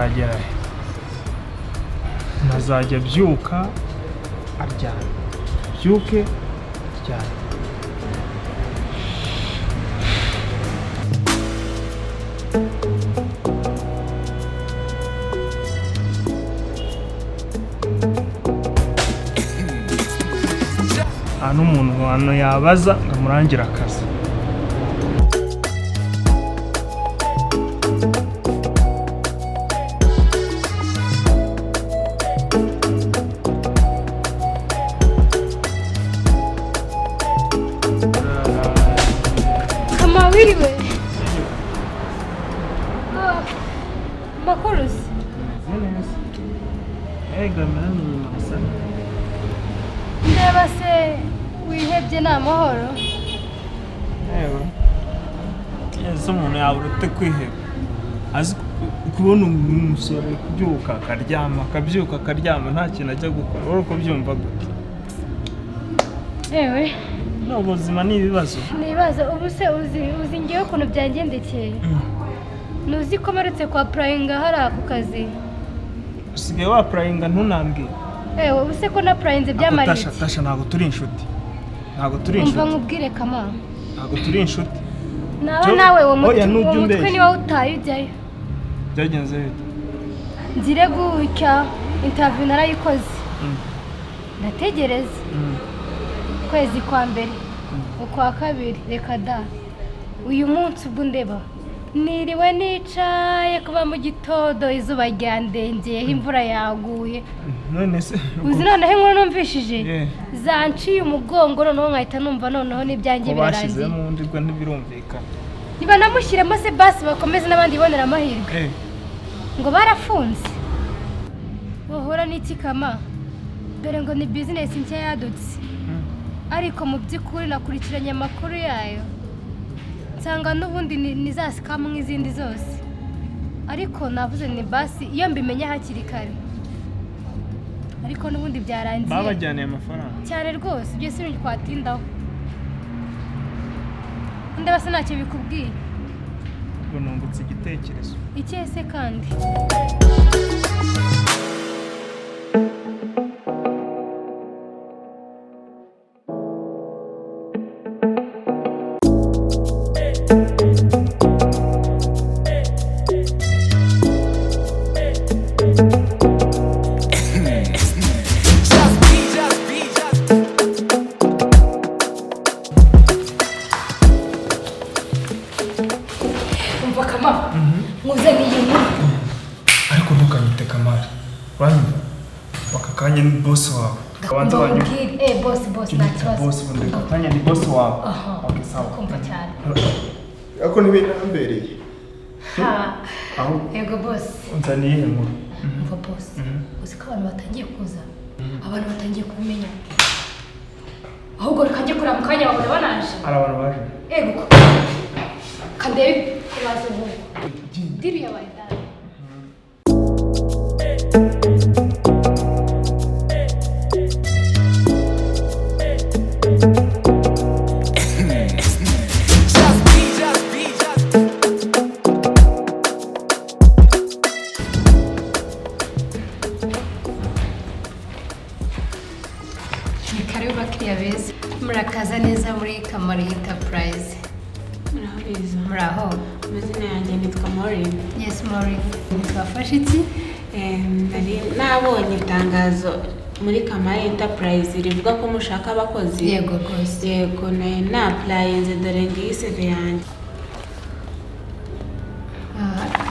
bizagera nazajya byuka aryana byuke aryana n'umuntu hano yabaza ngamurangira akazi Kamali we Makurusi ndeba se wihebye n'amahoro yewe umuntu yaburute kwiheba azi kubona umusore kubyuka akaryama akabyuka akaryama nta kintu ajya gukora uri kubyumva gute ewe no ubuzima ni ibibazo ubu se uzi ngewe ukuntu byangendekeye nuzi ko marutse kwa prayinga hari ako kazi usigaye wa prayinga ntunambwire ewe ubu se ko na prayinze byamariye tasha ntabwo turi inshuti umva nkubwire kama ntabwo turi inshuti nawe uwo mutwe niba utaye ujyayo byagenze bite nzire gutya interview narayikoze ndategereza kwezi kwa mbere ukwa kabiri reka da uyu munsi ubwo ndeba niriwe nicaye kuba mu gitondo izuba ryandengeye imvura yaguye none se uzi noneho inkuru numvishije zanciye umugongo noneho nkahita numva noneho n'ibyanjye birarangiye bashyizemo undi bwo ntibirumvikana niba namushyiremo se basi bakomeze n'abandi bonera amahirwe ngo barafunze bahura n'iki kama dore ngo ni bizinesi nshya yadutse ariko mu by'ukuri nakurikiranye amakuru yayo nsanga n'ubundi ni za sikamu nk'izindi zose ariko navuze ni basi iyo mbimenya hakiri kare ariko n'ubundi byarangiye babajyaniye amafaranga cyane rwose ibyo si ibintu twatindaho ndeba se ntacyo bikubwiye ngo nungutse igitekerezo icyese kandi ariko ntukanyite Kamali banyuma bakakanye ni boss wawe abanza banyuma boss nta kibazo boss bundi bakakanye ni boss wawe okay sawa kumva cyane ako ni bene nambereye aho yego boss unzaniye inkuru umva boss uzi ko abantu batangiye kuza abantu batangiye kumenya ahubwo rikajye kura mu kanya babona banaje abantu baje yego kandebe kubaza ubu diri yabaye dali murakaza neza muri Kamali Enterprise. Muraho. Amazina yanjye nitwa Maureen. Yes Maureen. Nitwafashe iki? Nabonye itangazo muri Kamali Enterprise rivuga ko mushaka abakozi. Yego rwose. Yego na applyinze dore ngiyi CV yanjye.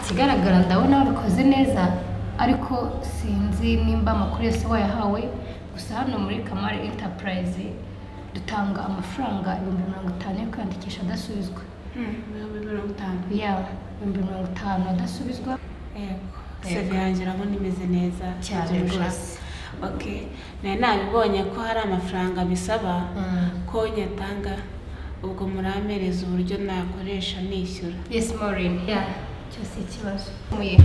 Kigaragara ndabona wabikoze neza ariko sinzi nimba amakuru yose wayahawe gusa hano muri Kamali Enterprise dutanga amafaranga 50,000 yo kwandikisha adasubizwa. 50,000. Yeah, 50,000 adasubizwa. CV yanjye urabona imeze neza cyane rwose. Okay. Nabibonye ko hari amafaranga bisaba ko nyatanga ubwo muramereza uburyo nakoresha nishyura. Yes Maureen. Yeah. Cyose ikibazo. Muye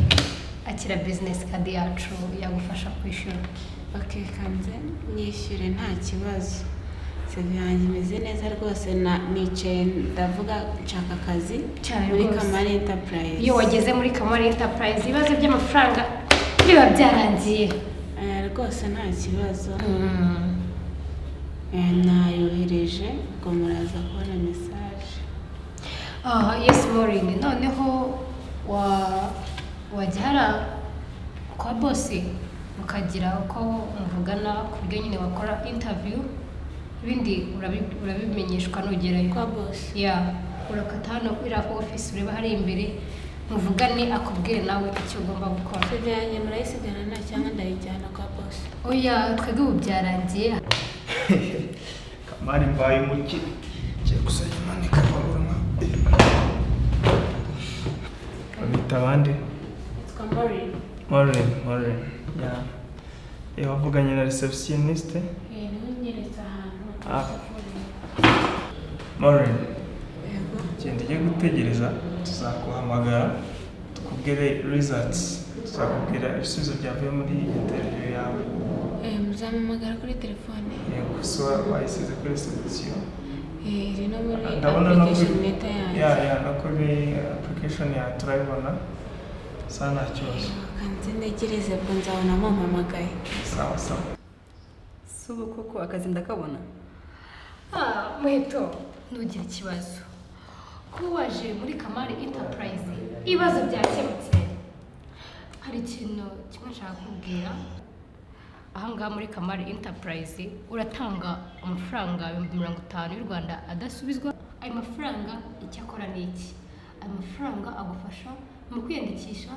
akira business card yacu yagufasha kwishyura. Okay, kanze nyishyure nta kibazo. CV yanjye imeze neza rwose, nicaye ndavuga nshaka akazi muri Kamali Enterprise. Iyo wageze muri Kamali Enterprise ibibazo by'amafaranga biba byarangiye rwose nta kibazo. Nayohereje ngo muraza kubona message. Yes Maureen, noneho wajyara kwa boss mukagira uko muvugana ku buryo nyine wakora interview, ibindi urabimenyeshwa nugerayo kwa boss. Urakata hano kuri office ureba hari imbere muvugane akubwire nawe icyo ugomba gukora. CV yanjye murayisigana na cyangwa ndayijyana kwa boss? Oya, twebwe ubu byarangiye. Kamali mbaye umuki cyo gusanya manika babura abita abandi. Maureen. Wavuganye na receptionist? Ninyereza ahantu. Maureen, genda ujye gutegereza, tuzakuhamagara tukubwire results, tuzakubwira ibisubizo byavuye muri interview yawe. Muzampamagara kuri telefone? Yego, so wayisize kuri reception. Iri no muri application letter yanjye. No kuri application ya turayibona. Sana cyose. Kanze ntegereze ko nzabona mumpamagaye. Sawa. Subu koko akazi ndakabona. Muheto, ntugire ikibazo. Kuba waje muri Kamali Enterprise ibibazo byakemutse. Hari ikintu kimwe nshaka kubwira. Ahangaha muri Kamali Enterprise uratanga amafaranga 50,000 y'u Rwanda adasubizwa. Ayo mafaranga icyo akora ni iki? Ayo mafaranga agufasha mu kwiyandikisha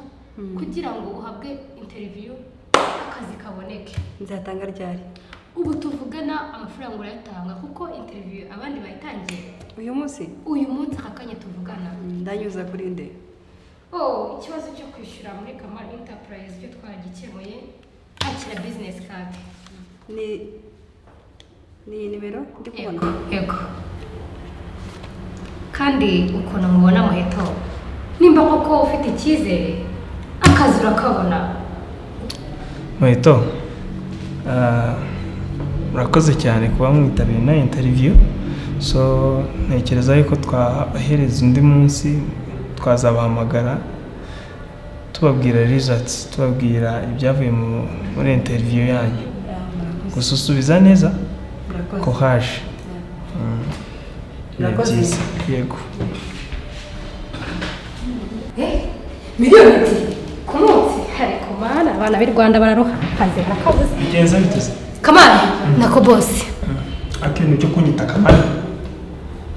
kugira ngo uhabwe interview akazi kaboneke. Nzatanga ryari? Ubu tuvugana amafaranga urayatanga kuko interview abandi bayitangiye uyu munsi akakanye tuvugana. Ndanyuza kuri nde? Ikibazo cyo kwishyura muri Kamali Enterprise cyo twagikemuye. Akira business card. Ni nimero ndi kubona. Yego. Kandi ukuntu mubona Muheto, nimba koko ufite icyizere akazi urakabona. Muheto, murakoze cyane kuba mwitabiriye na interview. So ntekereza yuko twahereza undi munsi twazabahamagara tubabwira results, tubabwira ibyavuye muri interview yanyu. Gususubiza neza ko haje. Murakoze. Yego. Miliyoni ku munsi hari kumana abana b'i Rwanda bararuha hanze hakabuze. Bigenza biteze. Kamali nako boss. Akintu cyo kunyita Kamali.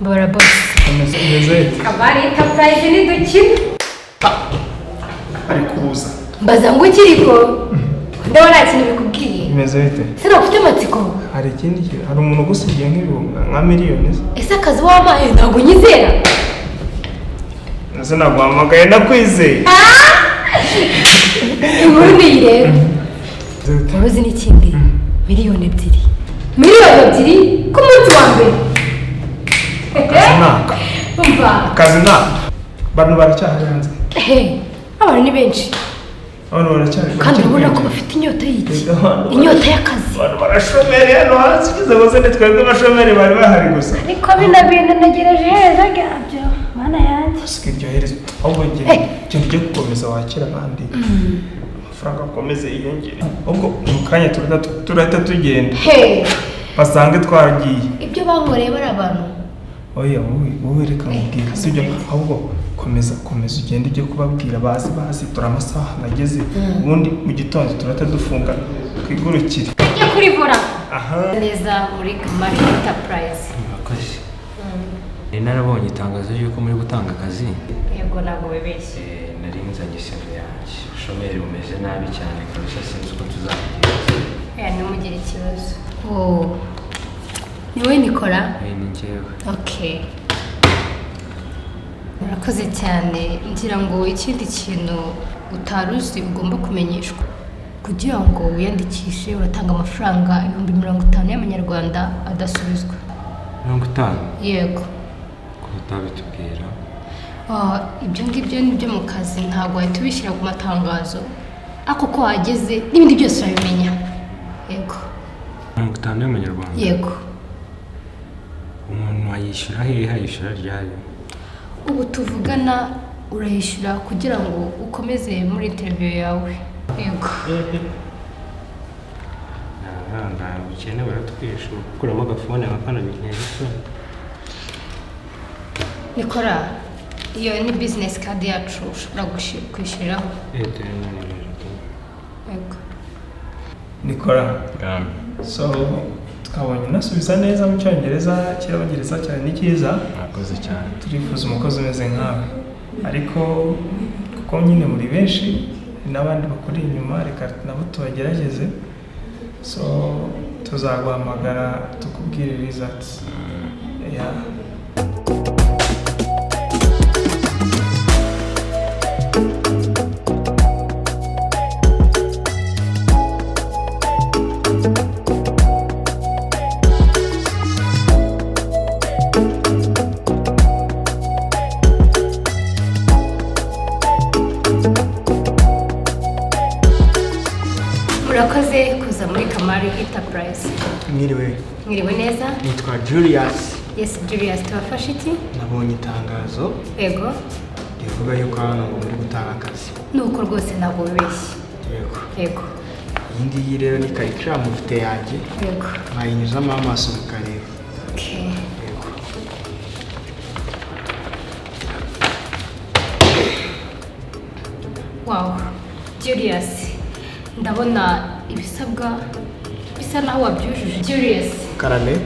Bora boss. Umeze. Kamali Enterprise ni dukina. Ari kuza. Mbaza ngo kiriko. Ndabona nta kintu bikubwiye. Bimeze bite? Sera ufite amatsiko. Hari ikindi hari umuntu ugusigiye nk'ibihumbi nka miliyoni. Ese akazi wamaye ntabwo nyizera. Nase naguhamagaye nakwizeye. Inkuru ni rero. Uruzi n'ikindi miliyoni 2. Miliyoni 2 ku munsi wa mbere. Akazi naka. Bantu baracyahari hanze. Abantu ni benshi. Abantu baracyahari. Kandi ubona ko bafite inyota y'iki? Inyota y'akazi. Abantu barashomeri hano hanze kize bose twebwe abashomeri bari bahari gusa. Ariko bintu ntegereje heza gabyo. Mana yanjye. Sikiryo hereza. Ahubwo ikintu cyo gukomeza wakira abandi. Amafaranga akomeze yiyongere. Ubwo mu kanya turahita tugenda. Basange twagiye. Ibyo bankoreye bari abantu. Oya wowe reka mubwira sibyo ahubwo komeza ugende ibyo kubabwira bazi turamasaha nageze ubundi mu gitondo turata dufunga kwigurukira yo kuri vora neza muri Kamali Enterprise. Murakoze. Narabonye itangazo yuko muri gutanga akazi. Yego ntabwo bebeshye. Nari nzanye CV yanjye. Ubushomeri bumeze nabi cyane kurusha sinzi uko tuzabigenza. Ntimugire ikibazo. Niwe Nikora? Ni njyewe. Okay. Murakoze cyane. Ngira ngo ikindi kintu utaruzi ugomba kumenyeshwa. Kugira ngo wiyandikishe uratanga amafaranga 50,000 y'amanyarwanda adasubizwa. 50? Yego. Ko utabitubwira? Ibyo ngibyo ni byo mu kazi ntabwo wahita ubishyira ku matangazo. Ako ko wageze n'ibindi byose urabimenya. Yego. 50 y'amanyarwanda? Yego. yishyura hehe yishyura ryari ubu tuvugana urayishyura kugira ngo ukomeze muri interview yawe yego nta bukene baratwisha gukuramo agafone nkakana bintera isoni Nikora iyo ni business card yacu ushobora kwishyuriraho yego Nikora so twabonye nasubiza neza mu cyongereza kirabongereza cyane ni cyiza mwakoze cyane turifuza umukozi umeze nkawe ariko kuko nyine muri benshi n'abandi bakuri inyuma reka nabo tubagerageze so tuzaguhamagara tukubwire results yeah. Murakoze kuza muri Kamali Enterprise. Mwiriwe neza? Nitwa Julius. Yes, Julius, tubafashe iki? Nabonye itangazo. Yego. Rivuga yuko hano ngo muri gutanga akazi. Nuko rwose ntabwo bibeshye. Yego. Iyi ngiyi rero ni curriculum mufite yanjye. Yego. Mwayinyuzamo amaso mukareba. Okay. Yego. Wow. Julius. Ndabona ibisabwa bisa naho wabyujuje. Julius. Karame.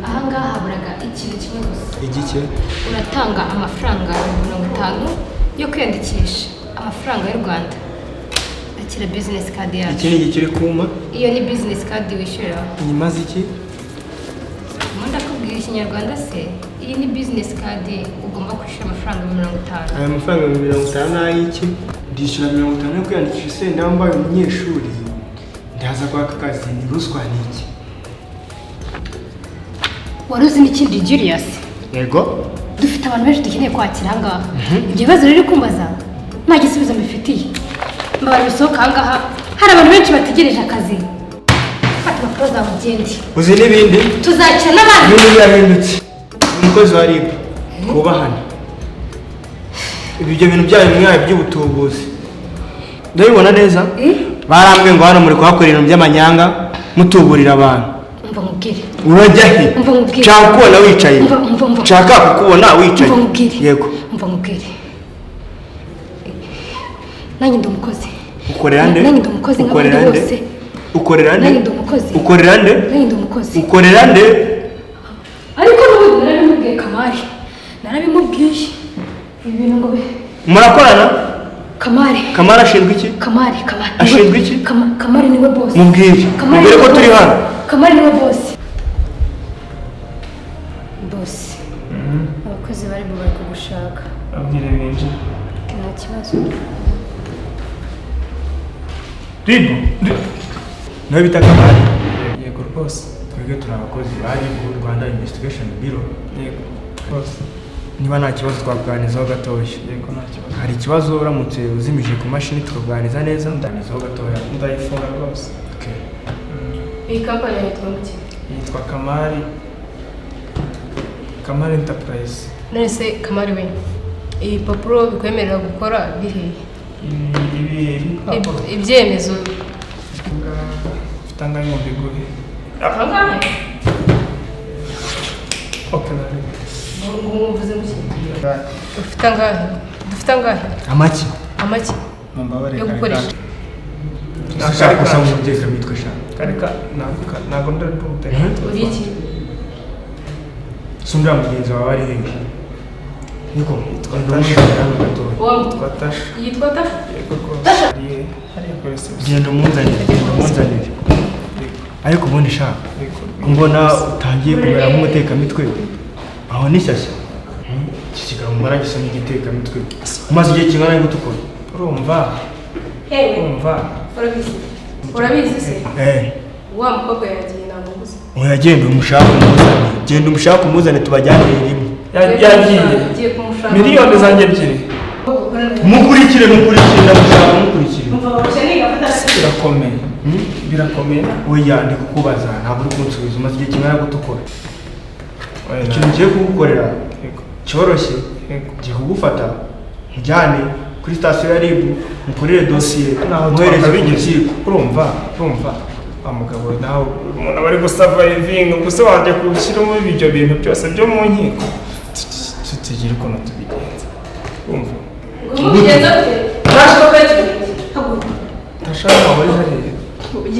Ahangaha haburaga ikintu kimwe gusa. Igike? Uratanga amafaranga 50 yo kwiyandikisha. Amafaranga y'u Rwanda. Akira business card yacu. Iki ni igikiri kuma? Iyo ni business card wishyura. Nyimaze iki? Ndakubwira ikinyarwanda se. Iyi ni business card ugomba kwishyura amafaranga 50. Aya mafaranga 50 n'ayiki? Ndishyura 50 yo kwiyandikisha se ndambaye umunyeshuri. Ndaza kwaka akazi ni ruswa niki? Waruzi n'ikindi Julius? Yego. Dufite abantu benshi dukeneye kwakira ahangaha. Ibyo bibazo rero kumbaza nta gisubizo mbifitiye. Mbabara bisohoka ahangaha hari abantu benshi bategereje akazi. Fata impapuro zawe ugende. Uzi n'ibindi? Tuzakira n'abandi. Ibindi byahindutse. Umukozi wa RIB kubahana. Ibyo bintu byayo mwaye by'ubutubuzi. Ndabibona neza? Barambwe ngo hano muri kuhakora ibintu by'amanyanga mutuburira abantu. Umva mubwire. Urajya he? Umva mubwire. Nshaka kubona wicaye. Umva. Nshaka kukubona wicaye. Umva mubwire. Yego. Umva mubwire. Nanjye ndi umukozi. Ukorera nde? Nanjye ndi umukozi nk'abandi bose. Ukorera nde? Nanjye ndi umukozi. Ukorera nde? Nanjye ndi umukozi. Ukorera nde? Ariko n'ubu narabimubwiye Kamali. Narabimubwiye. Ibi bintu ngo Murakorana? Kamali ashinzwe iki? Kamali. Ashinzwe iki? Kamali niwe boss. Mubwire. Mubwire ko turi hano. Kamali niwe boss. Boss. Abakozi bari kugushaka. abwire binje Nta kibazo. RIB Nawe bita Kamali. yego rwose Twebwe turi abakozi ba RIB Rwanda Investigation Bureau. yego rwose Niba nta kibazo twakuganizaho gatoya. yego nta kibazo Hari ikibazo uramutse uzimije ku mashini tukaganiza neza ndaganizaho gatoya. ndayifunga rwose Okay. Iyi kampani yitwa iki? yitwa Kamali Enterprise. None se Kamali we. Iyi papuro bikwemerera gukora bihe. Ibyemezo Ufite angahe mu biguhe? Angahe? Okay, Muvuze muki? Ufite angahe? Dufite angahe? Amaki. Amaki? mumbabarire yo gukoresha. Nashaka gusa mu muteka mitwe sha. Kareka ntabwo ndari kumuteka. Uri iki? Sundra mugenzi wawe ari hehe? Niko Yitwa Tasha. Yitwa Tasha? Yego rwose. Tasha? Hariya kuri reception. genda umunzanire. Ariko ubundi sha mbona utangiye kumera nk'umutekamitwe aho ni shyashya. Iki kiganiro mbona gisa n'igitekamitwe umaze igihe kingana n'uko ukora. Urumva? Urabizi se? Wa mukobwa yagiye namubuze. Oya genda umushaka umuzane tubajyanire rimwe. Yagiye miliyoni zanjye ebyiri. Mukurikire ndamushaka mukurikire. Birakomeye. Oya ndi kukubaza ntabwo uri kunsubiza umaze igihe kingana n'uko ukora. ikintu ngiye kugukorera cyoroshye ngiye kugufata njyane kuri sitasiyo ya RIB mukorere dosiye mwohereze ku rukiko. urumva mugabo nawe umuntu aba ari gusavayivinga gusa wajya gushyiramo ibyo bintu byose byo mu nkiko tugire ukuntu tubigenza. urumva ndashaka wari hariya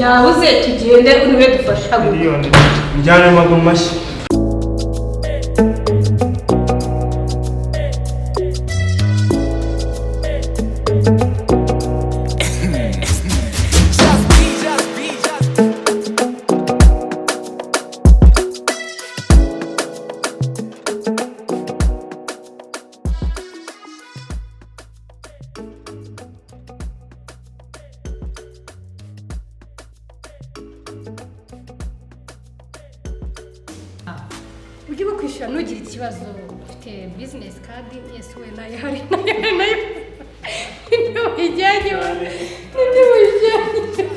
yabuze tugende niwe dufasha miliyoni njyane mu maguru mashyi. ujye bwo kwishyura ntugire ikibazo ufite bizinesi kadi yesi we nayo hari nayo wijyanye n'indi wijyanye ufite